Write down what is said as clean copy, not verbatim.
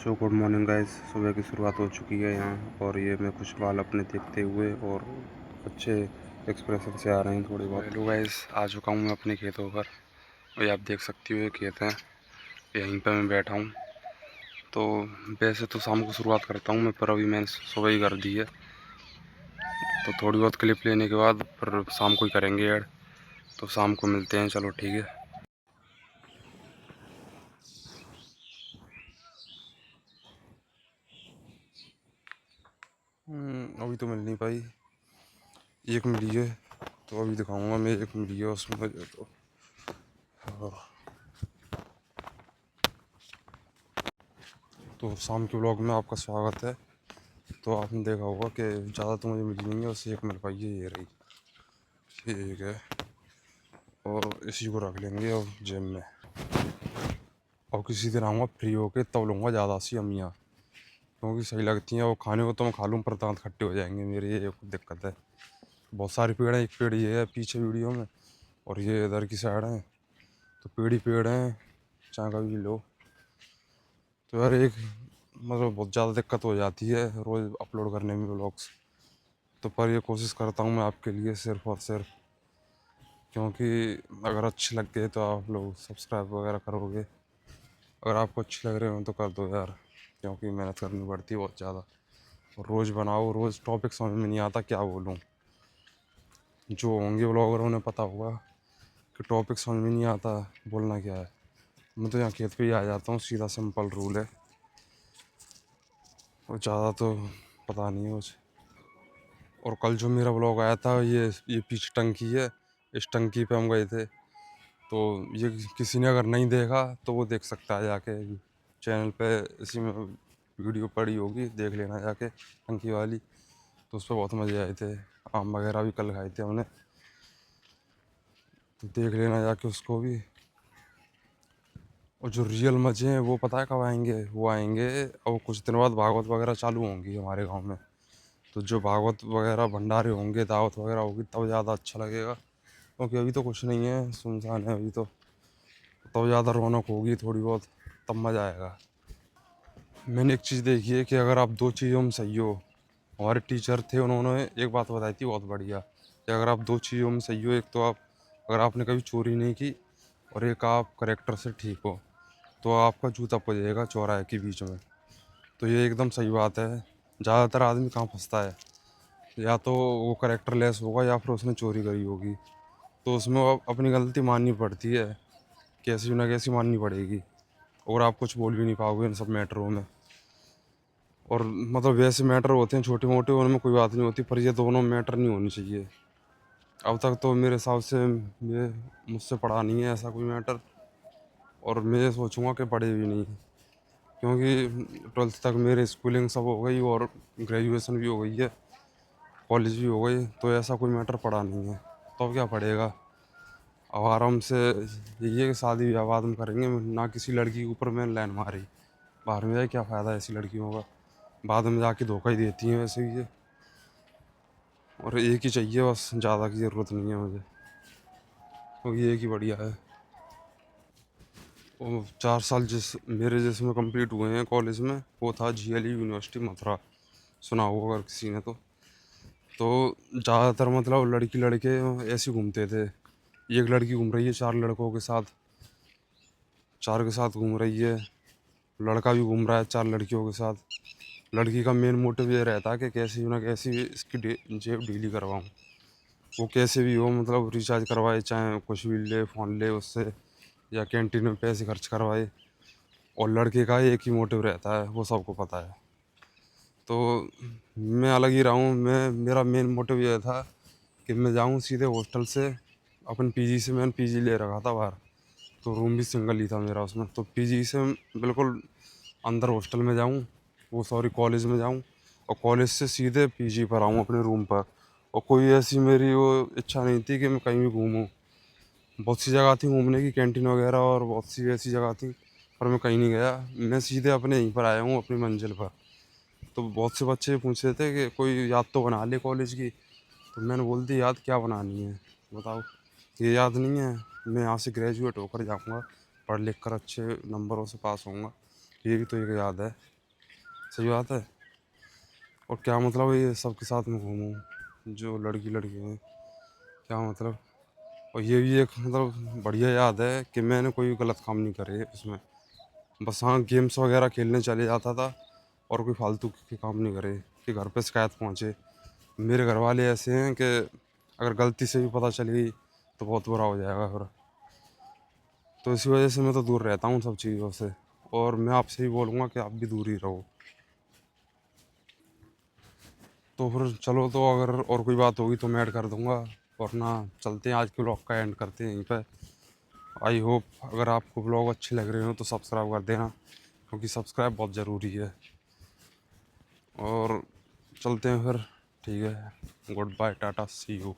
So good morning guys. सुबह की शुरुआत हो चुकी है यहाँ, और ये मैं खुश बाल अपने देखते हुए और अच्छे एक्सप्रेशन से आ रहे हैं थोड़ी बहुत। हेलो गाइस, आ चुका हूँ मैं अपने खेतों पर। ये आप देख सकते हो, ये खेत है, यहीं पर मैं बैठा हूँ। तो वैसे तो शाम को शुरुआत करता हूँ मैं, पर अभी मैंने सुबह ही कर दी है। तो थोड़ी बहुत क्लिप लेने के बाद फिर शाम को ही करेंगे ऐड। तो शाम को मिलते हैं, चलो ठीक है। अभी तो मिल नहीं पाई, एक मिली है। तो अभी दिखाऊंगा मैं, एक मिली है उसमें तो। तो शाम के ब्लॉग में आपका स्वागत है। तो आपने देखा होगा कि ज़्यादा तो मुझे मिली नहीं है, उससे एक मिल पाई है, ये रही, ठीक है। और इसी को रख लेंगे अब जेब में। और किसी दिन आऊँगा फ्री होके, तब लूँगा ज़्यादा सी अमियाँ, क्योंकि सही लगती हैं। वो खाने को तो मैं खा लूँ, पर दांत खट्टे हो जाएंगे मेरे, ये एक दिक्कत है। बहुत सारे पेड़ हैं, एक पेड़ ये है पीछे वीडियो में, और ये इधर की साइड है। तो पेड़ ही पेड़ हैं, चाहे कभी लो। तो यार एक मतलब बहुत ज़्यादा दिक्कत हो जाती है रोज़ अपलोड करने में व्लॉग्स। तो पर ये कोशिश करता हूँ मैं आपके लिए सिर्फ़ और सिर्फ, क्योंकि अगर अच्छे लग गए तो आप लोग सब्सक्राइब वगैरह करोगे। अगर आपको अच्छे लग रहे हो तो कर दो यार, क्योंकि मेहनत करनी पड़ती है बहुत ज़्यादा। और रोज़ बनाओ, रोज़ टॉपिक समझ में नहीं आता क्या बोलूँ। जो होंगे व्लॉगर उन्हें पता होगा कि टॉपिक समझ में नहीं आता बोलना क्या है। मैं तो यहाँ खेत पे ही आ जाता हूँ, सीधा सिंपल रूल है, और ज़्यादा तो पता नहीं है कुछ। और कल जो मेरा व्लॉग आया था, ये पीछे टंकी है, इस टंकी पे हम गए थे। तो ये किसी ने अगर नहीं देखा तो वो देख सकता है जाके, चैनल पे इसी में वीडियो पड़ी होगी, देख लेना जाके, टंकी वाली। तो उस पर बहुत मज़े आए थे, आम वगैरह भी कल खाए थे हमने, तो देख लेना जाके उसको भी। और जो रियल मज़े हैं वो पता है कब आएंगे, वो आएंगे और कुछ दिन बाद भागवत वगैरह चालू होंगी हमारे गांव में। तो जो भागवत वगैरह भंडारे होंगे, दावत वगैरह होगी, तब ज़्यादा अच्छा लगेगा। क्योंकि अभी तो कुछ नहीं है, सुनसान है अभी तो। तब ज़्यादा रौनक होगी थोड़ी बहुत, तब मज़ा आएगा। मैंने एक चीज़ देखी है कि अगर आप दो चीज़ों में सही हो, हमारे टीचर थे उन्होंने एक बात बताई थी बहुत बढ़िया, कि अगर आप दो चीज़ों में सही हो, एक तो आप अगर आपने कभी चोरी नहीं की, और एक आप करेक्टर से ठीक हो, तो आपका जूता पड़ चौराहे के बीच में। तो ये एकदम सही बात है। ज़्यादातर आदमी कहाँ फंसता है, या तो वो करेक्टर लेस होगा या फिर उसने चोरी करी होगी। तो उसमें वो अपनी गलती माननी पड़ती है, कैसी ना कैसी माननी पड़ेगी। और आप कुछ बोल भी नहीं पाओगे इन सब मैटरों में। और मतलब वैसे मैटर होते हैं छोटे मोटे, उनमें कोई बात नहीं होती, पर ये दोनों मैटर नहीं होनी चाहिए। अब तक तो मेरे हिसाब से ये मुझसे पड़ा नहीं है ऐसा कोई मैटर, और मैं सोचूंगा कि पढ़े भी नहीं, क्योंकि 12th तक मेरे स्कूलिंग सब हो गई और ग्रेजुएशन भी हो गई है, कॉलेज भी हो गई। तो ऐसा कोई मैटर पड़ा नहीं है, तो अब क्या पड़ेगा। अब आराम से यही है कि शादी ब्याह बाद में करेंगे, ना किसी लड़की के ऊपर मैंने लाइन मारी। बाहर में जाए क्या फ़ायदा है ऐसी लड़कियों का, बाद में जाके धोखा ही देती हैं वैसे ही ये। और एक ही चाहिए बस, ज़्यादा की ज़रूरत नहीं है मुझे, क्योंकि एक ही बढ़िया है। और 4 साल मेरे जिसमें कंप्लीट हुए हैं कॉलेज में, वो था GLE यूनिवर्सिटी मथुरा, सुना होगा अगर किसी ने तो ज़्यादातर मतलब लड़की लड़के ऐसे घूमते थे। एक लड़की घूम रही है 4 लड़कों के साथ, 4 के साथ घूम रही है। लड़का भी घूम रहा है 4 लड़कियों के साथ। लड़की का मेन मोटिव ये रहता है कि कैसी ना कैसी इसकी जेब ढीली करवाऊँ। वो कैसे भी हो, मतलब रिचार्ज करवाए, चाहे कुछ भी ले, फ़ोन ले उससे, या कैंटीन में पैसे खर्च करवाए। और लड़के का एक ही मोटिव रहता है, वो सबको पता है। तो मैं अलग ही रहा हूँ। मेरा मेन मोटिव ये था कि मैं जाऊँ सीधे हॉस्टल से, अपन PG से, मैंने PG ले रखा था बाहर, तो रूम भी सिंगल ही था मेरा उसमें। तो PG से बिल्कुल अंदर हॉस्टल में जाऊँ, वो सॉरी कॉलेज में जाऊँ, और कॉलेज से सीधे PG पर आऊँ अपने रूम पर। और कोई ऐसी मेरी वो इच्छा नहीं थी कि मैं कहीं भी घूमूँ। बहुत सी जगह थी घूमने की, कैंटीन वगैरह, और बहुत सी ऐसी जगह थी, पर मैं कहीं नहीं गया। मैं सीधे अपने यहीं पर आया हूँ, अपनी मंजिल पर। तो बहुत से बच्चे पूछ रहे थे कि कोई याद तो बना ले कॉलेज की। तो मैंने बोल दी, याद क्या बनानी है बताओ, ये याद नहीं है। मैं यहाँ से ग्रेजुएट होकर जाऊँगा, पढ़ लिख कर अच्छे नंबरों से पास होऊंगा, ये भी तो एक याद है। सही बात है। और क्या मतलब ये सबके साथ में घूमूं जो लड़की लड़के हैं, क्या मतलब। और ये भी एक मतलब बढ़िया याद है कि मैंने कोई गलत काम नहीं करे उसमें। बस हाँ, गेम्स वगैरह खेलने चले जाता था और कोई फालतू के काम नहीं करे कि घर पे शिकायत पहुँचे। मेरे घर वाले ऐसे हैं कि अगर गलती से भी पता चल गई तो बहुत बुरा हो जाएगा फिर। तो इसी वजह से मैं तो दूर रहता हूँ सब चीज़ों से। और मैं आपसे ही बोलूँगा कि आप भी दूर ही रहो। तो फिर चलो, तो अगर और कोई बात होगी तो मैं ऐड कर दूँगा, वरना चलते हैं, आज के ब्लॉग का एंड करते हैं यहीं पे। आई होप अगर आपको ब्लॉग अच्छे लग रहे हो तो सब्सक्राइब कर देना, क्योंकि सब्सक्राइब बहुत ज़रूरी है। और चलते हैं फिर। ठीक है, good bye, tata, see you.